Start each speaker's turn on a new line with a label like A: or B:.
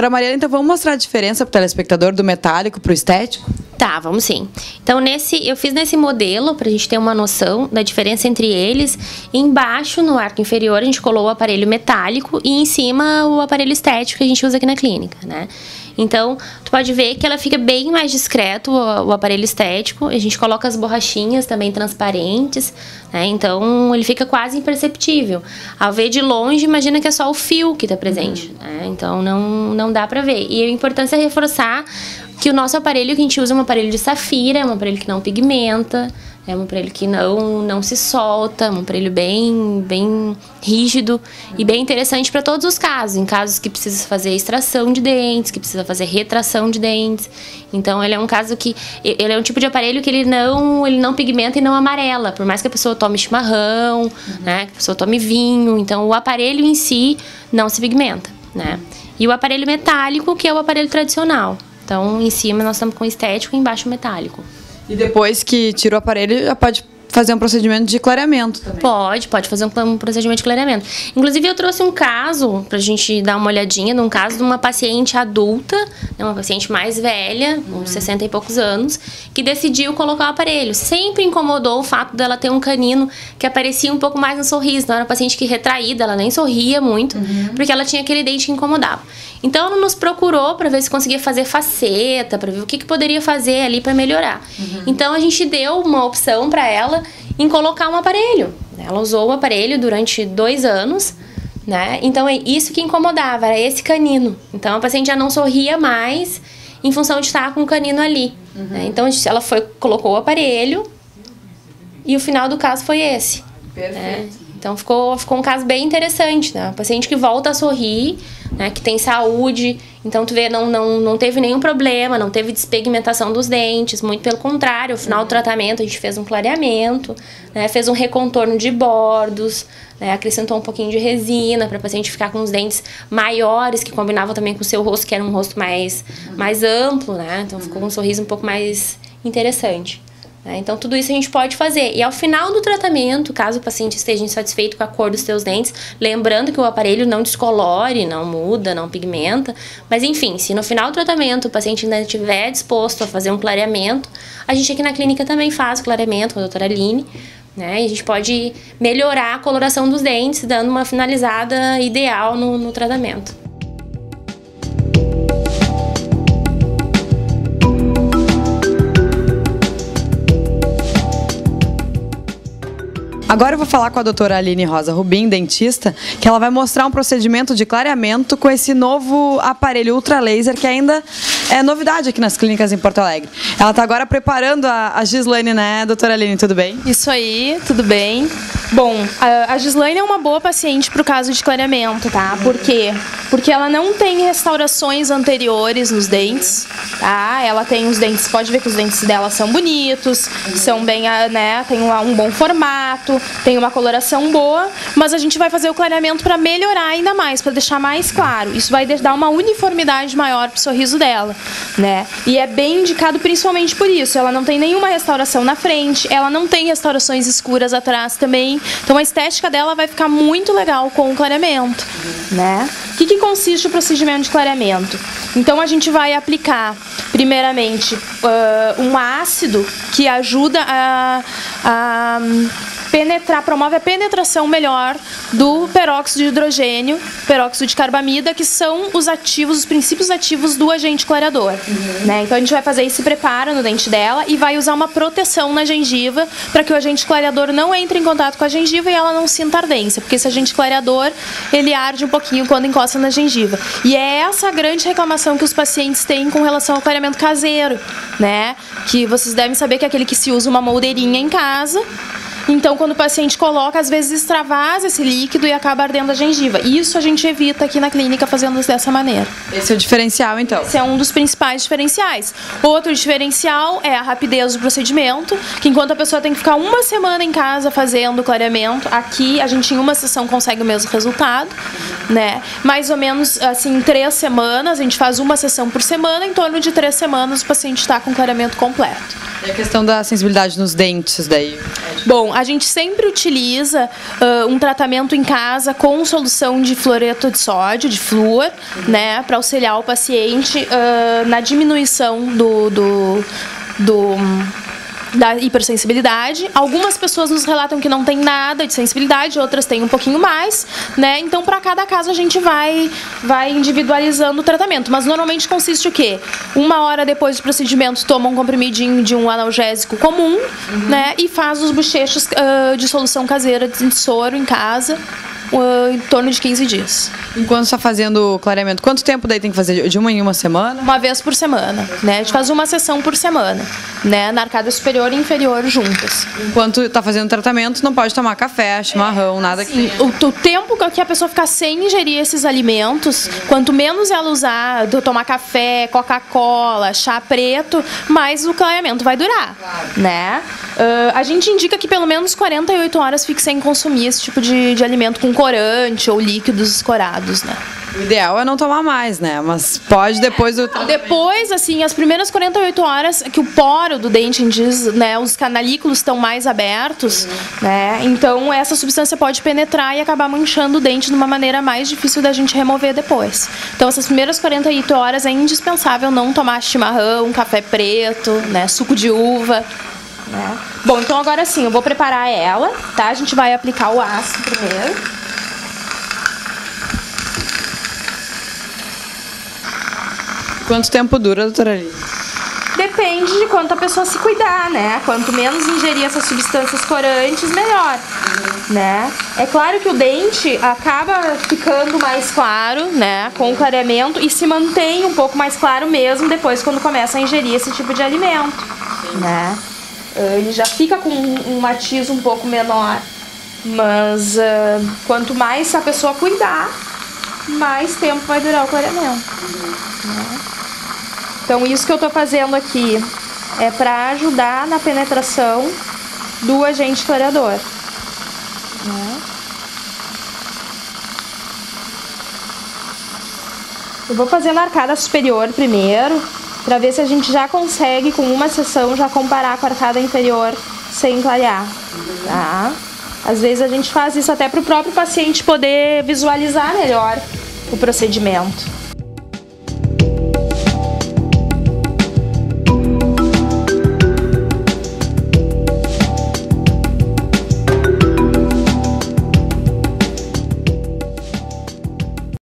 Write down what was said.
A: Doutora Mariana, então vamos mostrar a diferença para o telespectador do metálico para o estético?
B: Tá, vamos sim. Então, eu fiz nesse modelo, pra gente ter uma noção da diferença entre eles. Embaixo, no arco inferior, a gente colou o aparelho metálico e em cima o aparelho estético que a gente usa aqui na clínica, né? Então, tu pode ver que ela fica bem mais discreto, o aparelho estético. A gente coloca as borrachinhas também transparentes, né? Então, ele fica quase imperceptível. Ao ver de longe, imagina que é só o fio que tá presente, né? Então, não dá pra ver. E a importância é reforçar que o nosso aparelho que a gente usa é um aparelho de safira, é um aparelho que não pigmenta, é um aparelho que não se solta, é um aparelho bem rígido e bem interessante para todos os casos. Em casos que precisa fazer extração de dentes, que precisa fazer retração de dentes. Então, ele é um caso que... Ele é um tipo de aparelho que ele não pigmenta e não amarela. Por mais que a pessoa tome chimarrão, né, que a pessoa tome vinho. Então, o aparelho em si não se pigmenta, né? E o aparelho metálico, que é o aparelho tradicional. Então, em cima nós estamos com estético e embaixo metálico.
A: E depois que tira o aparelho, já pode fazer um procedimento de clareamento também?
B: Pode fazer um procedimento de clareamento. Inclusive, eu trouxe um caso, pra gente dar uma olhadinha, de um caso de uma paciente adulta, né, uma paciente mais velha, uns 60 e poucos anos, que decidiu colocar o aparelho. Sempre incomodou o fato dela ter um canino que aparecia um pouco mais no sorriso. Não era uma paciente que retraída, ela nem sorria muito, porque ela tinha aquele dente que incomodava. Então, ela nos procurou para ver se conseguia fazer faceta, para ver o que poderia fazer ali para melhorar. Então, a gente deu uma opção para ela em colocar um aparelho. Ela usou o aparelho durante 2 anos, né? Então, é isso que incomodava, era esse canino. Então, a paciente já não sorria mais em função de estar com o canino ali. Né? Então, ela colocou o aparelho e o final do caso foi esse.
A: Perfeito.
B: Né? Então, ficou um caso bem interessante, né? A paciente que volta a sorrir, né? Que tem saúde. Então, tu vê, não teve nenhum problema, não teve despigmentação dos dentes. Muito pelo contrário, no final do tratamento, a gente fez um clareamento, né? Fez um recontorno de bordos, né? Acrescentou um pouquinho de resina para a paciente ficar com os dentes maiores, que combinavam também com o seu rosto, que era um rosto mais amplo, né? Então, ficou com um sorriso um pouco mais interessante. Então, tudo isso a gente pode fazer. E ao final do tratamento, caso o paciente esteja insatisfeito com a cor dos seus dentes, lembrando que o aparelho não descolore, não muda, não pigmenta, mas enfim, se no final do tratamento o paciente ainda estiver disposto a fazer um clareamento, a gente aqui na clínica também faz clareamento com a doutora Aline, né? E a gente pode melhorar a coloração dos dentes, dando uma finalizada ideal no tratamento.
A: Agora eu vou falar com a doutora Aline Rosa Rubim, dentista, que ela vai mostrar um procedimento de clareamento com esse novo aparelho ultra laser, que ainda é novidade aqui nas clínicas em Porto Alegre. Ela está agora preparando a Gislaine, né, doutora Aline, tudo bem?
C: Isso aí, tudo bem. Bom, a Gislaine é uma boa paciente para o caso de clareamento, tá? Por quê? Porque ela não tem restaurações anteriores nos dentes, tá? Ela tem os dentes, pode ver que os dentes dela são bonitos, são bem, né, tem um bom formato, tem uma coloração boa, mas a gente vai fazer o clareamento para melhorar ainda mais, para deixar mais claro. Isso vai dar uma uniformidade maior pro sorriso dela, né? E é bem indicado principalmente por isso. Ela não tem nenhuma restauração na frente, ela não tem restaurações escuras atrás também. Então a estética dela vai ficar muito legal com o clareamento, né? O que consiste o procedimento de clareamento? Então a gente vai aplicar primeiramente um ácido que ajuda a penetrar, promove a penetração melhor do peróxido de hidrogênio, peróxido de carbamida, que são os ativos, os princípios ativos do agente clareador. Né? Então a gente vai fazer esse preparo no dente dela e vai usar uma proteção na gengiva para que o agente clareador não entre em contato com a gengiva e ela não sinta ardência, porque esse agente clareador, ele arde um pouquinho quando encosta na gengiva. E é essa a grande reclamação que os pacientes têm com relação ao clareamento caseiro, né? Que vocês devem saber que é aquele que se usa uma moldeirinha em casa. Então, quando o paciente coloca, às vezes extravasa esse líquido e acaba ardendo a gengiva. Isso a gente evita aqui na clínica fazendo dessa maneira.
A: Esse é o diferencial, então?
C: Esse é um dos principais diferenciais. Outro diferencial é a rapidez do procedimento, que enquanto a pessoa tem que ficar 1 semana em casa fazendo clareamento, aqui a gente em 1 sessão consegue o mesmo resultado, né? Mais ou menos, assim, em 3 semanas, a gente faz 1 sessão por semana, em torno de 3 semanas o paciente está com clareamento completo.
A: E a questão da sensibilidade nos dentes daí?
C: Bom, a gente sempre utiliza um tratamento em casa com solução de fluoreto de sódio, de flúor, né, para auxiliar o paciente na diminuição da hipersensibilidade. Algumas pessoas nos relatam que não tem nada de sensibilidade, outras têm um pouquinho mais, né? Então, para cada caso, a gente vai individualizando o tratamento. Mas, normalmente, consiste o quê? 1 hora depois do procedimento, toma um comprimidinho de um analgésico comum, né? E faz os bochechos de solução caseira de soro em casa, em torno de 15 dias.
A: Enquanto está fazendo o clareamento, quanto tempo daí tem que fazer? De uma em uma semana?
C: Uma vez por semana, né? A gente faz uma sessão por semana, né? Na arcada superior e inferior juntas.
A: Enquanto está fazendo o tratamento, não pode tomar café, chimarrão, nada que...
C: O tempo que a pessoa ficar sem ingerir esses alimentos, quanto menos ela usar, tomar café, Coca-Cola, chá preto, mais o clareamento vai durar, né? A gente indica que pelo menos 48 horas fique sem consumir esse tipo de alimento com corante ou líquidos escorados, né?
A: O ideal é não tomar mais, né? Mas pode depois do...
C: Depois, assim, as primeiras 48 horas que o poro do dente diz, né, os canalículos estão mais abertos, né? Então essa substância pode penetrar e acabar manchando o dente de uma maneira mais difícil da gente remover depois. Então essas primeiras 48 horas é indispensável não tomar chimarrão, café preto, né, suco de uva, né? Bom, então agora sim, eu vou preparar ela, tá? A gente vai aplicar o ácido primeiro.
A: Quanto tempo dura, doutora Aline?
C: Depende de quanto a pessoa se cuidar, né? Quanto menos ingerir essas substâncias corantes, melhor, né? É claro que o dente acaba ficando mais claro, né? Com o clareamento e se mantém um pouco mais claro mesmo depois quando começa a ingerir esse tipo de alimento, né? Ele já fica com um matiz um pouco menor, mas quanto mais a pessoa cuidar, mais tempo vai durar o clareamento, né? Então, isso que eu estou fazendo aqui é para ajudar na penetração do agente clareador, né? Eu vou fazer na arcada superior primeiro, para ver se a gente já consegue, com uma sessão, já comparar com a arcada inferior sem clarear, tá? Às vezes a gente faz isso até para o próprio paciente poder visualizar melhor o procedimento.